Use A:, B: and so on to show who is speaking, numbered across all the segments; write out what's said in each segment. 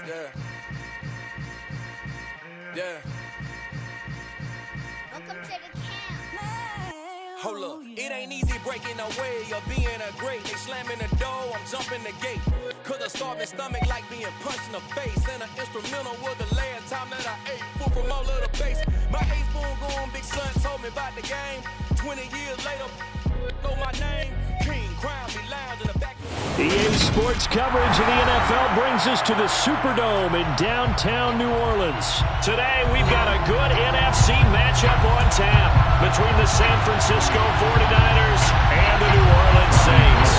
A: Yeah. Yeah.
B: Welcome to the camp.
A: Hold up, it ain't easy breaking away or being a great. They slamming the door, I'm jumping the gate. Cause a starving stomach like being punched in the face. And an instrumental was the last time that I ate. Food from all of the base. My ace spoon going, big son told me about the game. 20 years later, know my name. King, crown me lounge in the back.
C: EA Sports coverage of the NFL brings us to the Superdome in downtown New Orleans. Today, we've got a good NFC matchup on tap between the San Francisco 49ers and the New Orleans Saints.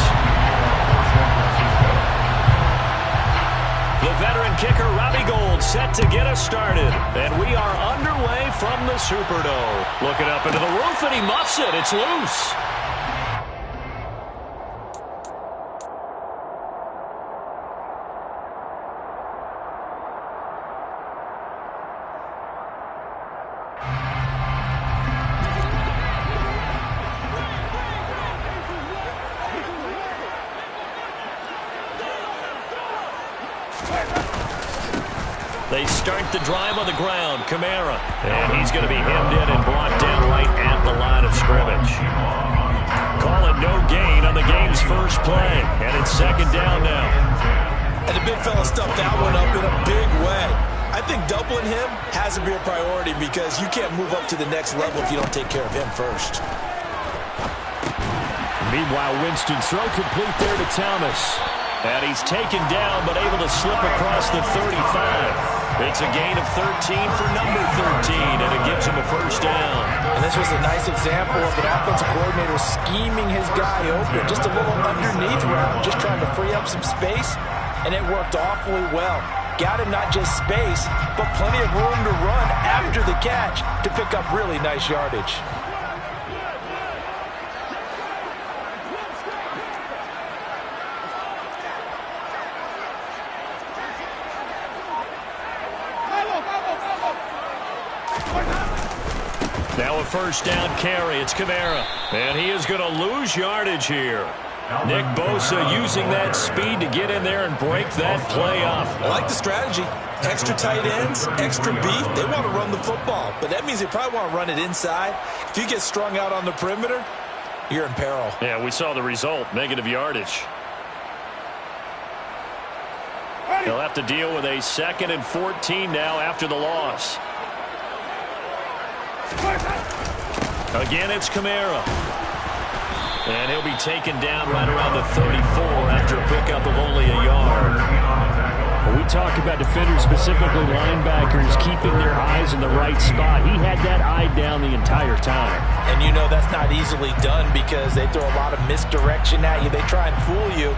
C: The veteran kicker, Robbie Gould, set to get us started. And we are underway from the Superdome. Looking up into the roof, and he muffs it. It's loose. They start the drive on the ground. Kamara. And he's going to be hemmed in and blocked down right at the line of scrimmage. Call it no gain on the game's first play. And it's second down now.
D: And the big fella stuffed that one up in a big way. I think doubling him has to be a priority because you can't move up to the next level if you don't take care of him first.
C: Meanwhile, Winston's throw complete there to Thomas. And he's taken down but able to slip across the 35. It's a gain of 13 for number 13, and it gives him a first down.
D: And this was a nice example of an offensive coordinator scheming his guy open. Just a little underneath route, just trying to free up some space, and it worked awfully well. Got him not just space, but plenty of room to run after the catch to pick up really nice yardage.
C: Now a first down carry. It's Kamara. And he is going to lose yardage here. Nick Bosa using that speed to get in there and break that play up.
D: I like the strategy. Extra tight ends, extra beef. They want to run the football, but that means they probably want to run it inside. If you get strung out on the perimeter, you're in peril.
C: Yeah, we saw the result. Negative yardage. He'll have to deal with a 2nd and 14 now after the loss. Again, it's Kamara. And he'll be taken down right around the 34 after a pickup of only a yard. When we talk about defenders, specifically linebackers, keeping their eyes in the right spot, he had that eye down the entire time.
D: And you know that's not easily done because they throw a lot of misdirection at you. They try and fool you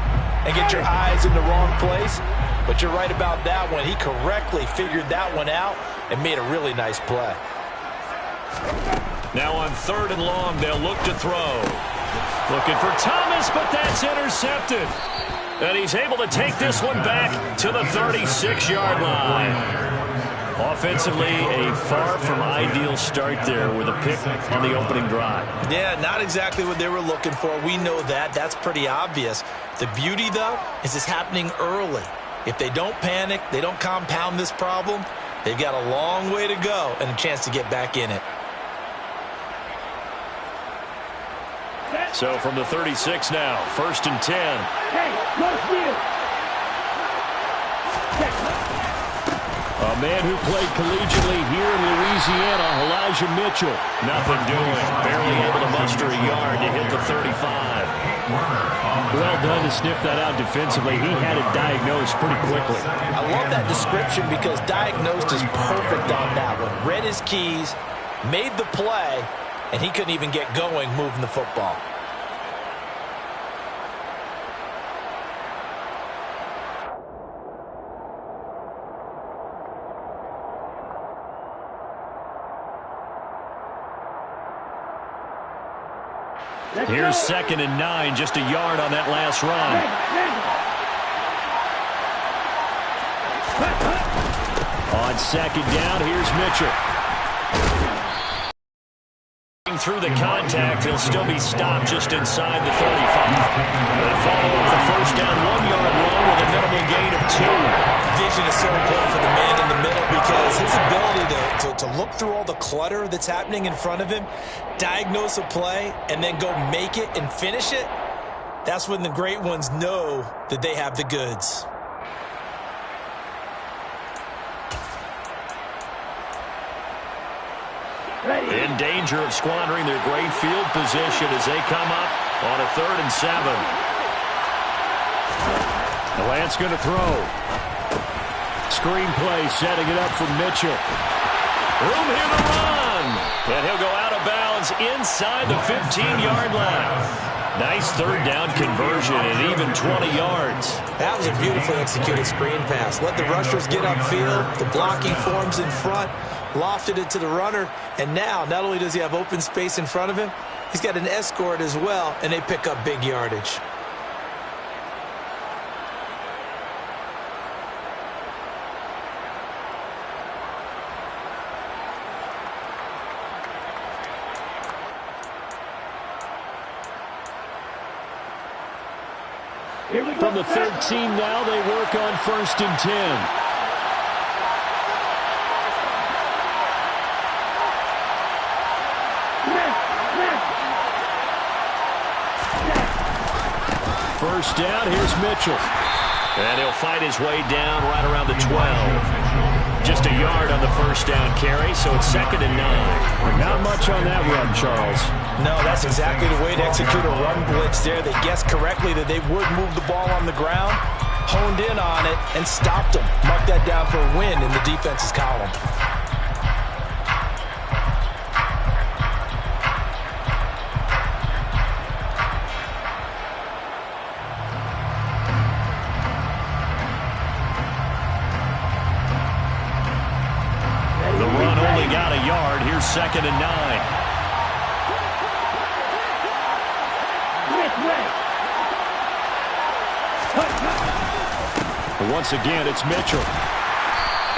D: and get your eyes in the wrong place. But you're right about that one. He correctly figured that one out and made a really nice play.
C: Now on 3rd and long, they'll look to throw. Looking for Thomas, but that's intercepted. And he's able to take this one back to the 36-yard line. Offensively, a far from ideal start there with a pick on the opening drive.
D: Yeah, not exactly what they were looking for. We know that. That's pretty obvious. The beauty, though, is it's happening early. If they don't panic, they don't compound this problem, they've got a long way to go and a chance to get back in it.
C: So from the 36 now, 1st and 10. A man who played collegiately here in Louisiana, Elijah Mitchell. Nothing doing. Barely able to muster a yard to hit the 35. Well done to sniff that out defensively. He had it diagnosed pretty quickly.
D: I love that description because diagnosed is perfect on that one. Read his keys, made the play, and he couldn't even get going moving the football.
C: Here's 2nd and 9, just a yard on that last run. On 2nd down, here's Mitchell. Through the contact, he'll still be stopped just inside the 35. They follow up the first down 1-yard run with a minimal gain of 2.
D: vision is so important for the man in the middle because his ability to look through all the clutter that's happening in front of him, diagnose a play, and then go make it and finish it, that's when the great ones know that they have the goods.
C: In danger of squandering their great field position as they come up on a 3rd and 7. Lance going to throw. Screen play setting it up for Mitchell. Room here to run. And he'll go out of bounds inside the 15-yard line. Nice 3rd down conversion at even 20 yards.
D: That was a beautifully executed screen pass. Let the rushers get upfield. The blocking forms in front. Lofted it to the runner. And now, not only does he have open space in front of him, he's got an escort as well, and they pick up big yardage.
C: From the 13 now, they work on 1st and 10. First down, here's Mitchell. And he'll fight his way down right around the 12. Just a yard on the first down carry, so it's 2nd and 9. Not much on that run, Charles.
D: No, that's exactly the way to execute a run blitz there. They guessed correctly that they would move the ball on the ground, honed in on it, and stopped them. Mark that down for a win in the defense's column.
C: The run only got a yard. Here's 2nd and 9. Once again, it's Mitchell.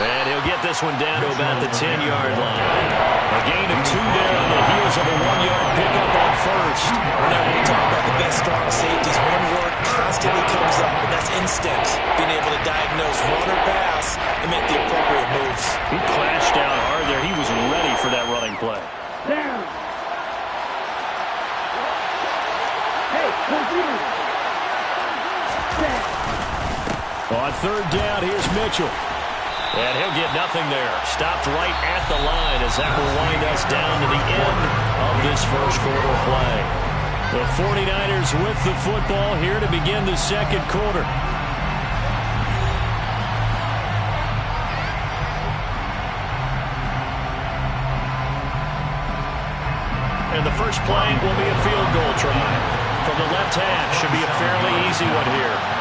C: And he'll get this one down to about the 10-yard line. A gain of 2 there on the heels of a 1-yard pickup on first.
D: Now, when we talk about the best strong safeties, one word constantly comes up, and that's instincts. Being able to diagnose run or pass and make the appropriate moves.
C: He crashed down hard there. He was ready for that running play.
E: Down. Hey, computer.
C: On 3rd down, here's Mitchell. And he'll get nothing there. Stopped right at the line as that will wind us down to the end of this first quarter play. The 49ers with the football here to begin the second quarter. And the first play will be a field goal try. From the left half, should be a fairly easy one here.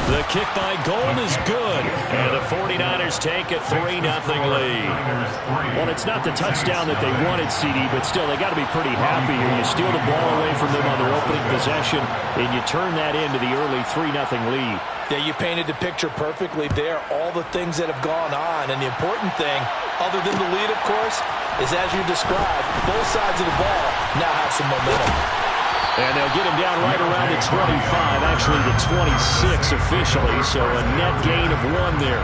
C: The kick by Gold is good, and the 49ers take a 3-0 lead. Well, it's not the touchdown that they wanted, CD, but still, they got to be pretty happy here. You steal the ball away from them on their opening possession, and you turn that into the early 3-0 lead.
D: Yeah, you painted the picture perfectly there, all the things that have gone on, and the important thing, other than the lead, of course, is as you described, both sides of the ball now have some momentum.
C: And they'll get him down right around the 25, actually the 26 officially, so a net gain of 1 there.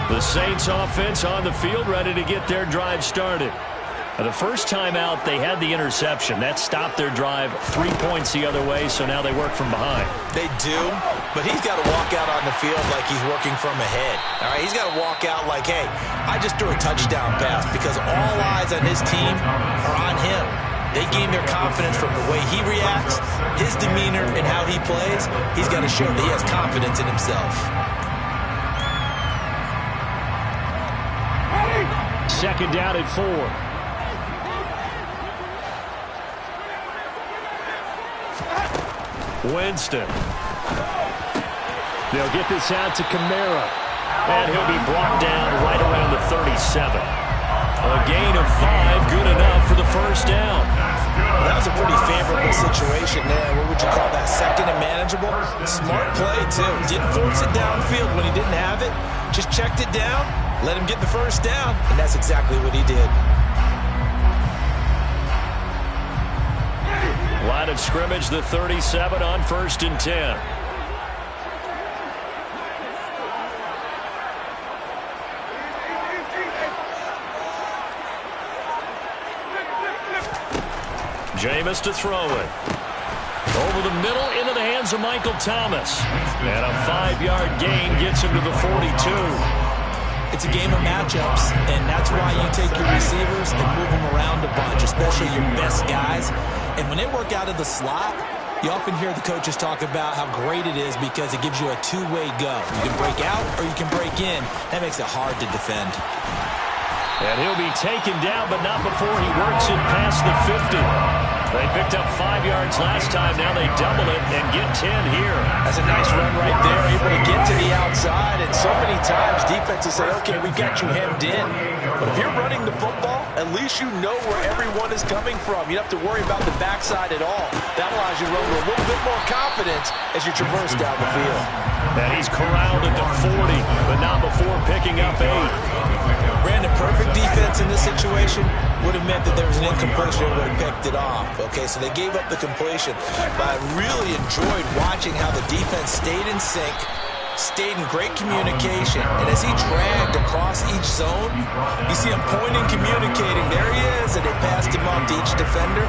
C: The Saints offense on the field, ready to get their drive started. The first time out, they had the interception. That stopped their drive 3 points the other way, so now they work from behind.
D: They do, but he's got to walk out on the field like he's working from ahead. All right, he's got to walk out like, hey, I just threw a touchdown pass because all eyes on his team are on him. They gain their confidence from the way he reacts, his demeanor, and how he plays. He's got to show that he has confidence in himself.
C: Second down at 4. Winston. They'll get this out to Kamara. And he'll be brought down right around the 37. A gain of 5, good enough for the first down.
D: Well, that was a pretty favorable situation there. What would you call that? Second and manageable? Smart play, too. Didn't force it downfield when he didn't have it. Just checked it down, let him get the first down, and that's exactly what he did.
C: Line of scrimmage, the 37 on 1st and 10. Jameis to throw it. Over the middle, into the hands of Michael Thomas. And a 5-yard gain gets him to the 42.
D: It's a game of matchups, and that's why you take your receivers and move them around a bunch, especially your best guys. And when they work out of the slot, you often hear the coaches talk about how great it is because it gives you a two-way go. You can break out or you can break in. That makes it hard to defend.
C: And he'll be taken down, but not before he works it past the 50. They picked up 5 yards last time. Now they double it and get 10 here.
D: That's a nice run right there, able to get to the outside. And so many times defenses say, okay, we've got you hemmed in. But if you're running the football, at least you know where everyone is coming from. You don't have to worry about the backside at all. That allows you to run with a little bit more confidence as you traverse down the field.
C: And he's corralled at the 40, but not before picking up 8.
D: Brandon, perfect defense in this situation would have meant that there was an incompletion and would have picked it off. Okay, so they gave up the completion. But I really enjoyed watching how the defense stayed in sync, stayed in great communication. And as he dragged across each zone, you see him pointing, communicating. There he is, and they passed him off to each defender.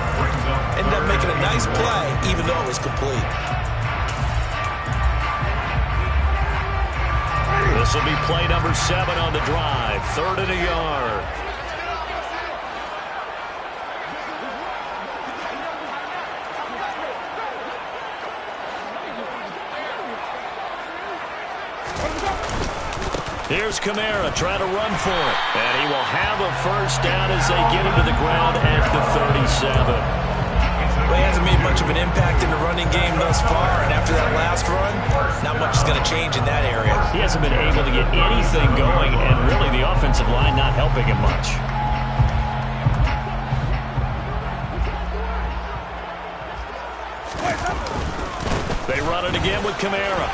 D: Ended up making a nice play, even though it was complete.
C: This will be play number 7 on the drive. 3rd and a yard. Here's Kamara trying to run for it. And he will have a first down as they get him to the ground at the 37.
D: Well, he hasn't made much of an impact in the running game thus far, and after that last run, not much is going to change in that area.
C: He hasn't been able to get anything going, and really the offensive line not helping him much. They run it again with Kamara.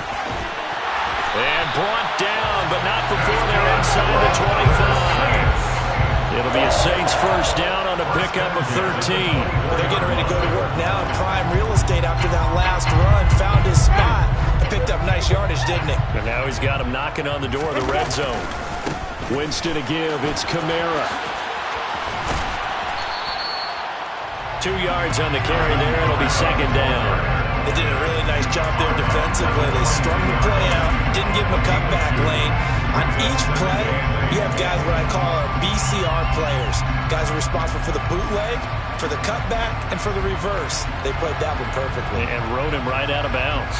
C: And brought down, but not before they're inside the 25. It'll be a Saints first down on a pickup of 13.
D: They're getting ready to go to work now in prime real estate after that last run. Found his spot and picked up nice yardage, didn't he?
C: And now he's got him knocking on the door of the red zone. Winston to give. It's Kamara. 2 yards on the carry there. It'll be second down.
D: They did a really nice job there defensively. They strung the play out, didn't give him a cutback lane. On each play, you have guys what I call BCR players. Guys are responsible for the bootleg, for the cutback, and for the reverse. They played that one perfectly.
C: And rode him right out of bounds.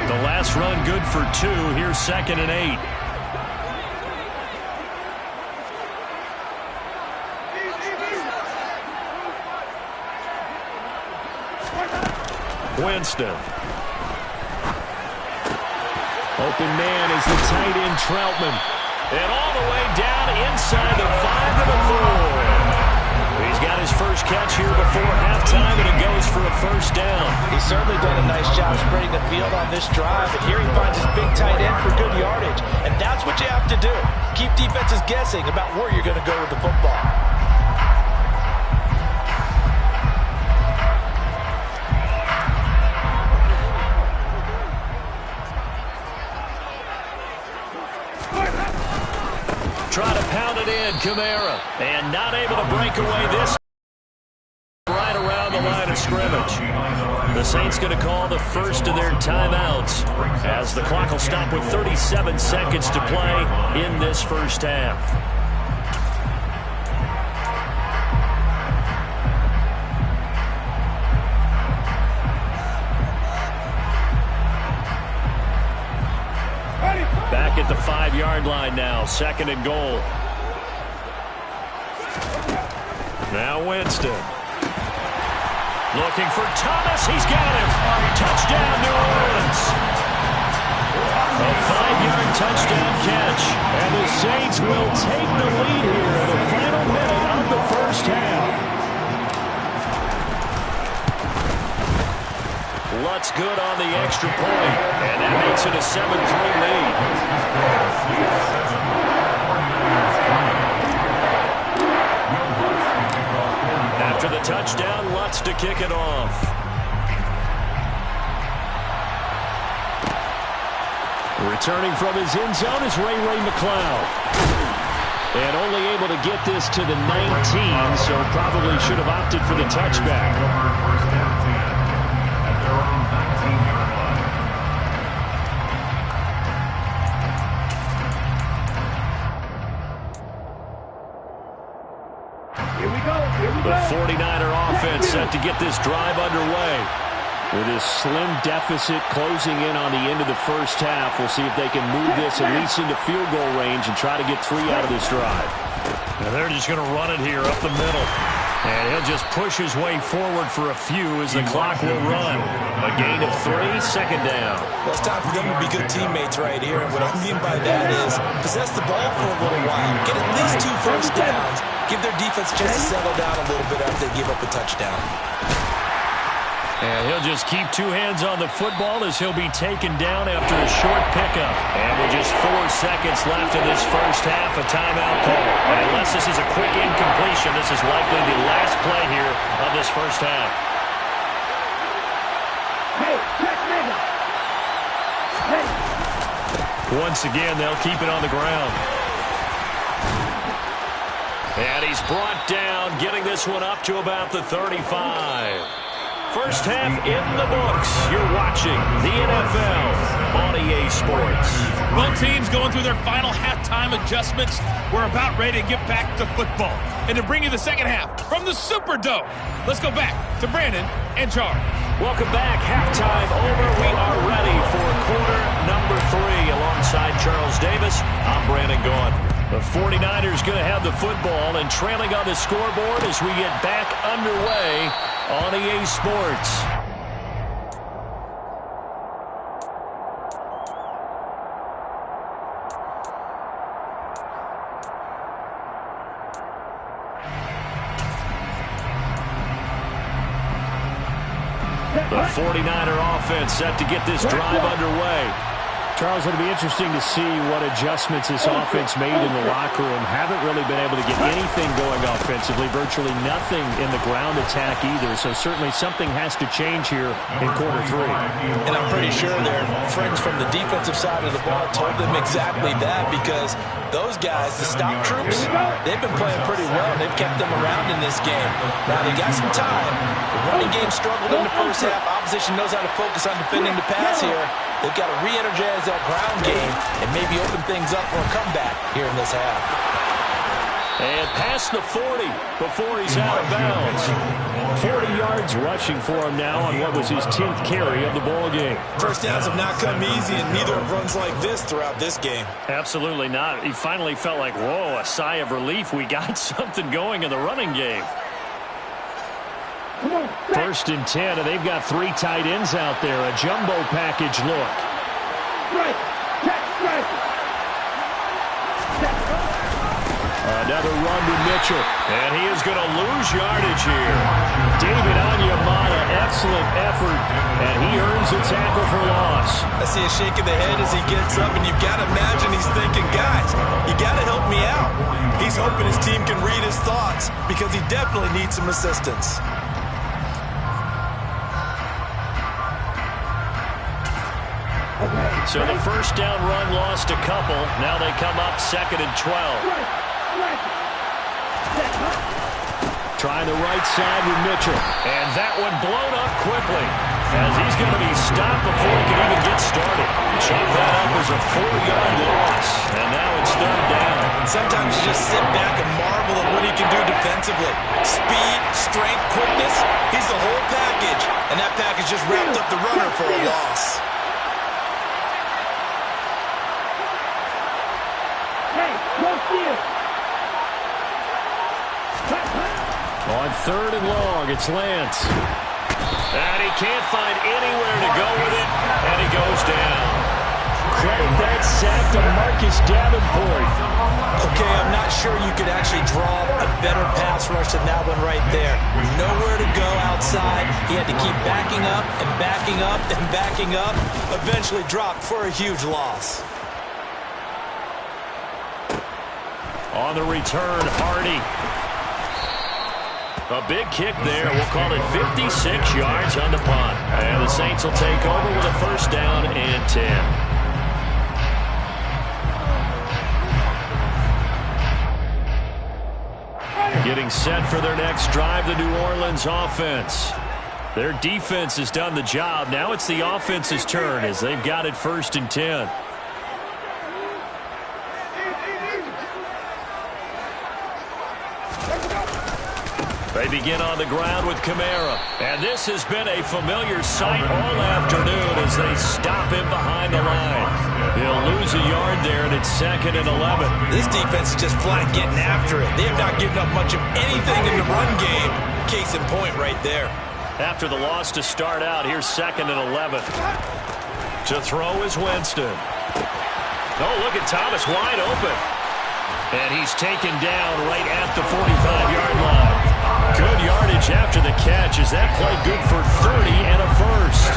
C: The last run good for 2. Here's 2nd and 8. Winston. Open man is the tight end Troutman. And all the way down inside the 5 to the 4. He's got his first catch here before halftime, and it goes for a first down.
D: He's certainly done a nice job spreading the field on this drive. And here he finds his big tight end for good yardage. And that's what you have to do. Keep defenses guessing about where you're going to go with the football.
C: Try to pound it in, Kamara. And not able to break away this right around the line of scrimmage. The Saints going to call the first of their timeouts as the clock will stop with 37 seconds to play in this first half. Back at the 5-yard line now, 2nd and goal. Now Winston. Looking for Thomas. He's got him. Touchdown, New Orleans. A 5-yard touchdown catch. And the Saints will take the lead here in the final minute of the first half. Lutz good on the extra point, and that makes it a 7-3 lead. After the touchdown, Lutz to kick it off. Returning from his end zone is Ray McCloud. And only able to get this to the 19, so probably should have opted for the touchback.
E: Here we go.
C: The 49er offense set to get this drive underway. With his slim deficit closing in on the end of the first half, we'll see if they can move this at least into field goal range and try to get 3 out of this drive. Now they're just going to run it here up the middle. And he'll just push his way forward for a few as the clock will run. A gain of 3, second down.
D: Well, it's time for them to be good teammates right here. And what I mean by that is possess the ball for a little while. Get at least 2 first downs. Give their defense a chance to settle down a little bit after they give up a touchdown.
C: And he'll just keep 2 hands on the football as he'll be taken down after a short pickup. And with just 4 seconds left in this first half, a timeout call. And unless this is a quick incompletion, this is likely the last play here of this first half.
E: Hey, check nigga. Hey.
C: Once again, they'll keep it on the ground. And he's brought down, getting this one up to about the 35. First half in the books. You're watching the NFL on EA Sports.
F: Both teams going through their final halftime adjustments. We're about ready to get back to football. And to bring you the second half from the Superdome, let's go back to Brandon and Charles.
C: Welcome back. Halftime over. We are ready for quarter number 3. Alongside Charles Davis, I'm Brandon Gaudin. The 49ers going to have the football and trailing on the scoreboard as we get back underway on EA Sports. The 49er offense set to get this drive underway. Charles, it'll be interesting to see what adjustments this offense made in the locker room. Haven't really been able to get anything going offensively, virtually nothing in the ground attack either. So certainly something has to change here in quarter 3.
D: And I'm pretty sure their friends from the defensive side of the ball told them exactly that, because those guys, the stop troops, they've been playing pretty well. They've kept them around in this game. Now they got some time. The running game struggled in the first half. Opposition knows how to focus on defending the pass here. They've got to re-energize that ground game and maybe open things up for a comeback here in this half.
C: And past the 40 before he's out of bounds. 40 yards rushing for him now on what was his 10th carry of the ball game.
D: First downs have not come easy, and neither have runs like this throughout this game.
C: Absolutely not. He finally felt like, whoa, a sigh of relief. We got something going in the running game. First and 10, and they've got 3 tight ends out there. A jumbo package look. Another run to Mitchell, and he is going to lose yardage here. David Onyemata, excellent effort, and he earns a tackle for loss.
D: I see a shake of the head as he gets up, and you've got to imagine he's thinking, guys, you got to help me out. He's hoping his team can read his thoughts because he definitely needs some assistance.
C: So the first down run lost a couple. Now they come up 2nd and 12. Trying the right side with Mitchell. And that one blown up quickly as he's going to be stopped before he can even get started. Chalk that up as a 4-yard loss. And now it's 3rd down.
D: Sometimes you just sit back and marvel at what he can do defensively. Speed, strength, quickness. He's the whole package. And that package just wrapped up the runner for a loss.
C: On 3rd and long, it's Lance. And he can't find anywhere to go with it, and he goes down. Credit that sack DeMarcus Davenport.
D: Okay, I'm not sure you could actually draw a better pass rush than that one right there. Nowhere to go outside. He had to keep backing up and backing up and backing up. Eventually dropped for a huge loss.
C: On the return, Hardy. A big kick there. We'll call it 56 yards on the punt. And the Saints will take over with a first down and 10. Getting set for their next drive, the New Orleans offense. Their defense has done the job. Now it's the offense's turn as they've got it 1st and 10. They begin on the ground with Kamara. And this has been a familiar sight all afternoon as they stop him behind the line. He'll lose a yard there, and it's 2nd and 11.
D: This defense is just flat getting after it. They have not given up much of anything in the run game. Case in point right there.
C: After the loss to start out, here's 2nd and 11. To throw is Winston. Oh, look at Thomas wide open. And he's taken down right at the 45-yard line. Good yardage after the catch. Is that play good for 30 and a first?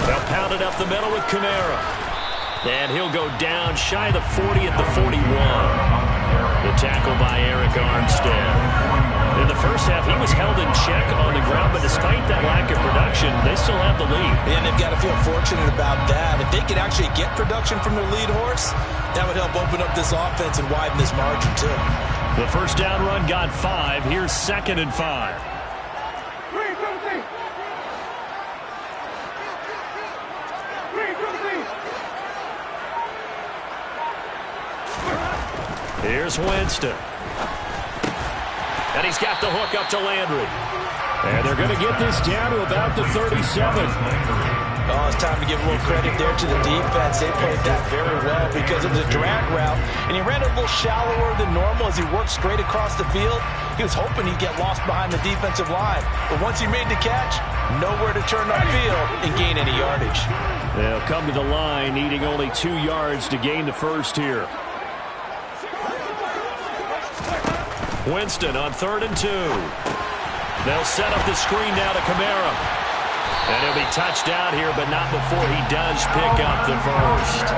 C: They'll pound it up the middle with Kamara. And he'll go down shy of the 40 at the 41. The tackle by Eric Armstead. In the first half, he was held in check on the ground, but despite that lack of production, they still have the lead.
D: And they've got to feel fortunate about that. If they could actually get production from their lead horse, that would help open up this offense and widen this margin, too.
C: The first down run got 5. Here's 2nd and 5. Here's Winston. And he's got the hook up to Landry. And they're going to get this down to about the 37.
D: Oh, it's time to give a little credit there to the defense. They played that very well because it was a drag route. And he ran it a little shallower than normal as he worked straight across the field. He was hoping he'd get lost behind the defensive line. But once he made the catch, nowhere to turn upfield and gain any yardage.
C: They'll come to the line, needing only 2 yards to gain the first here. Winston on 3rd and 2. They'll set up the screen now to Kamara. And he'll be touched out here, but not before he does pick up the first.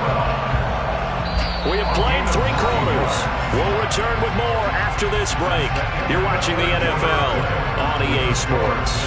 C: We have played 3 quarters. We'll return with more after this break. You're watching the NFL on EA Sports.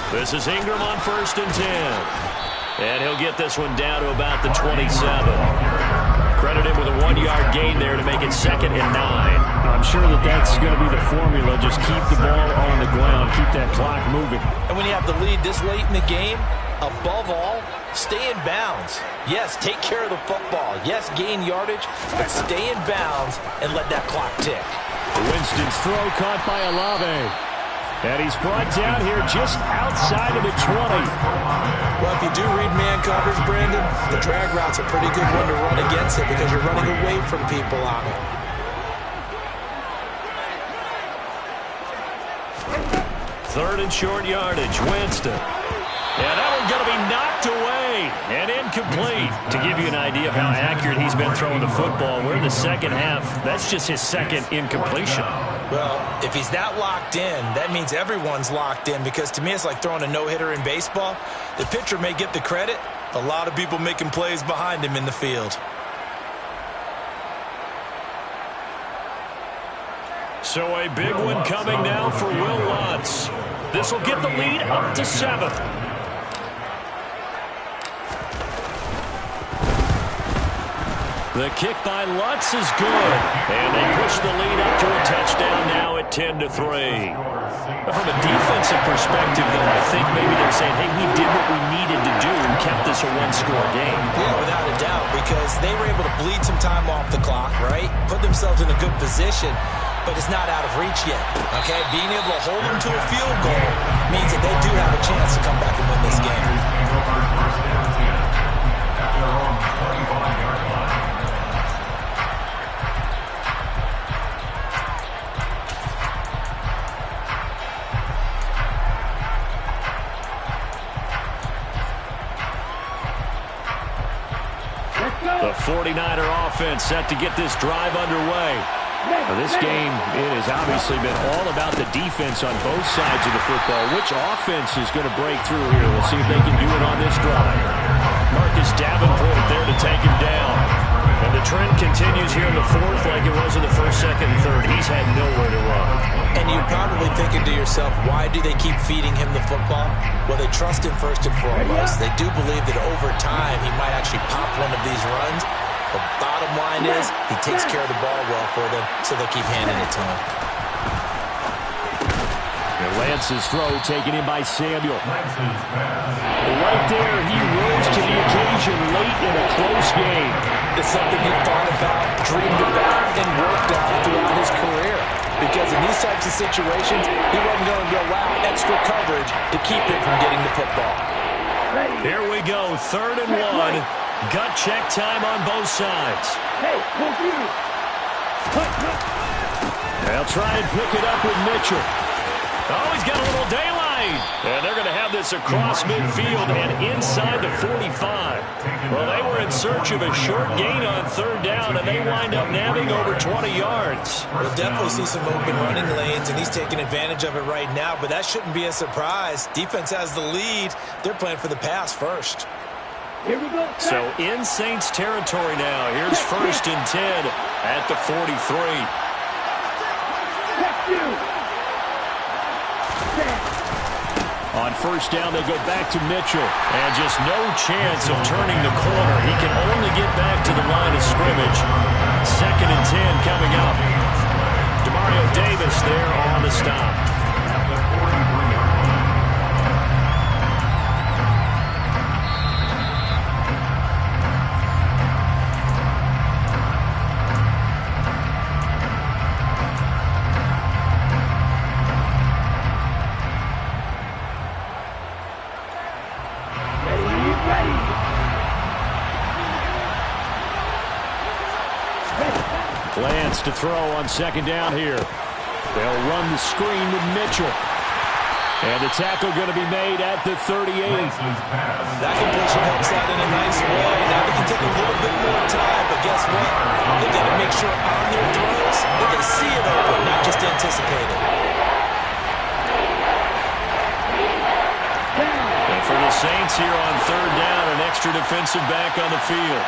C: This is Ingram on 1st and 10. And he'll get this one down to about the 27. Credit him with a 1-yard gain there to make it 2nd and 9. I'm sure that's going to be the formula. Just keep the ball on the ground. Keep that clock moving.
D: And when you have the lead this late in the game, above all, stay in bounds. Yes, take care of the football. Yes, gain yardage, but stay in bounds and let that clock tick.
C: Winston's throw caught by Olave. And he's brought down here just outside of the 20.
D: Well, if you do read man coverage, Brandon, the drag route's a pretty good one to run against it because you're running away from people on it.
C: Third and short yardage, Winston. And that one's going to be knocked away and incomplete. To give you an idea of how accurate he's been throwing the football, we're in the second half. That's just his 2nd incompletion.
D: Well, if he's that locked in, that means everyone's locked in because to me it's like throwing a no-hitter in baseball. The pitcher may get the credit. A lot of people making plays behind him in the field.
C: So a big one coming now for Will Lutz. This will get the lead up to 7. The kick by Lutz is good. And they push the lead up to a touchdown now at 10-3. From a defensive perspective, though, I think maybe they're saying, hey, we did what we needed to do and kept this a one-score game.
D: Yeah, without a doubt, because they were able to bleed some time off the clock, right? Put themselves in a good position, but it's not out of reach yet, okay? Being able to hold them to a field goal means that they do have a chance to come back and win this game.
C: The 49er offense set to get this drive underway. Now, this game, it has obviously been all about the defense on both sides of the football. Which offense is going to break through here? We'll see if they can do it on this drive. Marcus Davenport there to take him down. And the trend continues here in the fourth like it was in the first, second, and third. He's had nowhere to run.
D: And you're probably thinking to yourself, why do they keep feeding him the football? Well, they trust him first and foremost. They do believe that over time he might actually pop one of these runs. The bottom line is he takes care of the ball well for them, so they keep handing it to him.
C: And Lance's throw taken in by Samuel. Right there, he rose to the occasion late in a close game.
D: It's something he thought about, dreamed about, and worked out throughout his career. Because in these types of situations, he wasn't going to allow extra coverage to keep him from getting the football.
C: Here we go, 3rd and 1. Gut check time on both sides. They'll try and pick it up with Mitchell. Oh, he's got a little daylight. And they're going to have this across midfield and inside the 45. Well, they were in search of a short gain on 3rd down, and they wind up nabbing over 20 yards.
D: We'll definitely see some open running lanes, and he's taking advantage of it right now, but that shouldn't be a surprise. Defense has the lead. They're playing for the pass first.
E: Here we go.
C: So in Saints territory now. Here's 1st and 10 at the 43. On 1st down, they go back to Mitchell. And just no chance of turning the corner. He can only get back to the line of scrimmage. 2nd and 10 coming up. Demario Davis there on the stop. Lance to throw on 2nd down here. They'll run the screen with Mitchell. And the tackle going to be made at the 38.
D: That completion helps out in a nice way. Now they can take a little bit more time, but guess what? They got to make sure on their throws that they see it open, not just anticipate it.
C: And for the Saints here on 3rd down, an extra defensive back on the field.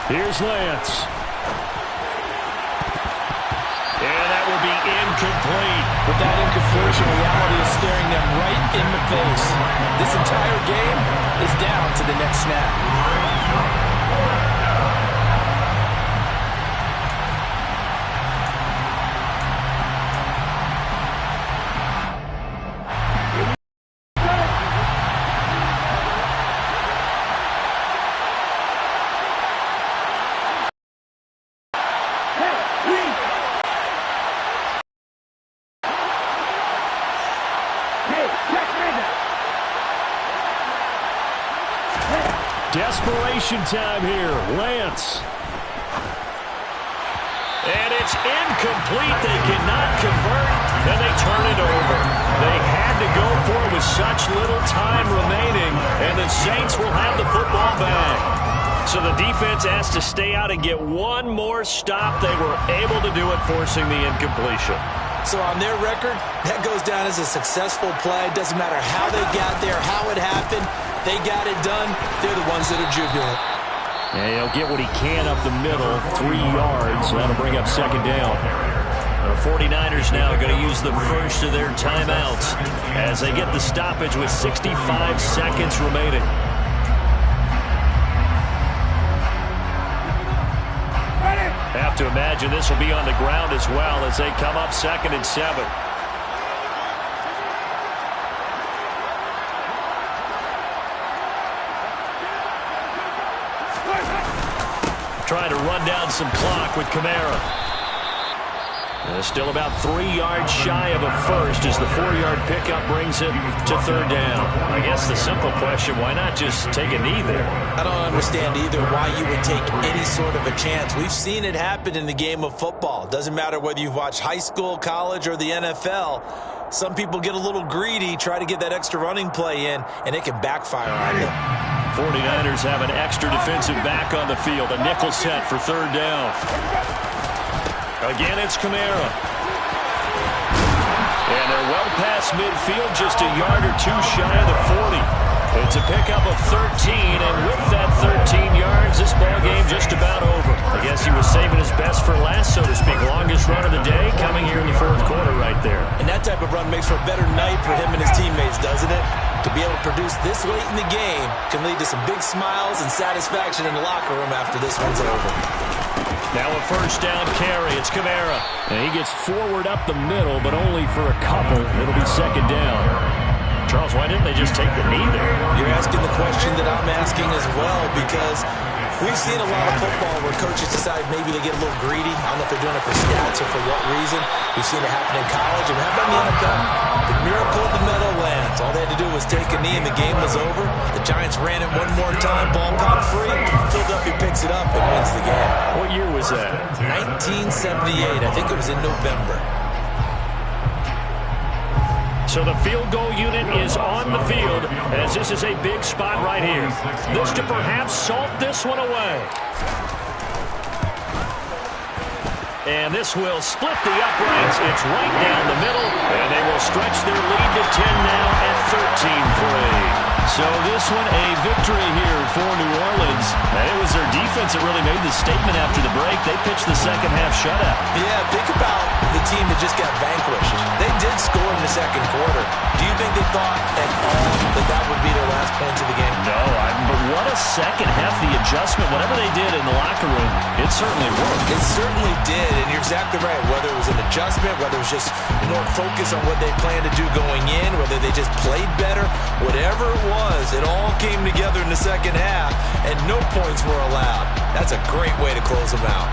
C: Here's Lance. And that will be incomplete.
D: With that incompletion, reality is staring them right in the face. This entire game is down to the next snap.
C: Desperation time here. Lance. And it's incomplete. They cannot convert, and they turn it over. They had to go for it with such little time remaining, and the Saints will have the football back. So the defense has to stay out and get one more stop. They were able to do it, forcing the incompletion.
D: So on their record, that goes down as a successful play. Doesn't matter how they got there, how it happened. They got it done. They're the ones that are jubilant.
C: And he'll get what he can up the middle, 3 yards. So that'll bring up 2nd down. The 49ers now going to use the first of their timeouts as they get the stoppage with 65 seconds remaining. Have to imagine this will be on the ground as well as they come up 2nd and 7. Trying to run down some clock with Kamara. Still about 3 yards shy of a first as the 4-yard pickup brings it to 3rd down. I guess the simple question, why not just take a knee there?
D: I don't understand either why you would take any sort of a chance. We've seen it happen in the game of football. Doesn't matter whether you've watched high school, college, or the NFL. Some people get a little greedy, try to get that extra running play in, and it can backfire on them.
C: 49ers have an extra defensive back on the field. A nickel set for 3rd down. Again, it's Kamara. And they're well past midfield, just a yard or two shy of the 40. It's a pickup of 13, and with that 13 yards, this ball game just about over. I guess he was saving his best for last, so to speak. Longest run of the day coming here in the 4th quarter right there.
D: And that type of run makes for a better night for him and his teammates, doesn't it? To be able to produce this late in the game can lead to some big smiles and satisfaction in the locker room after this one's over.
C: Now a 1st down carry. It's Kamara. And he gets forward up the middle, but only for a couple. It'll be 2nd down. Charles, why didn't they just take the knee there?
D: You're asking the question that I'm asking as well, because we've seen a lot of football where coaches decide maybe they get a little greedy. I don't know if they're doing it for stats or for what reason. We've seen it happen in college. And how about in the NFL? The miracle of the Meadowlands. All they had to do was take a knee and the game was over. The Giants ran it one more time. Ball popped free. Philadelphia picks it up and wins the game.
C: What year was that?
D: 1978. I think it was in November.
C: So the field goal unit is on the field as this is a big spot right here. This to perhaps salt this one away. And this will split the uprights. It's right down the middle, and they will stretch their lead to 10 now at 13-3. So this one a victory here for New Orleans. And it was their defense that really made the statement after the break. They pitched the second half shutout.
D: Yeah, think about the team that just got vanquished. They did score in the 2nd quarter. Do you think they thought at all that that would be their last points of the game?
C: No, but what a second half. The adjustment, whatever they did in the locker room, it certainly worked.
D: It certainly did, and you're exactly right. Whether it was an adjustment, whether it was just more focus on what they planned to do going in, whether they just played better, whatever it was, it all came together in the second half, and no points were allowed. That's a great way to close them out.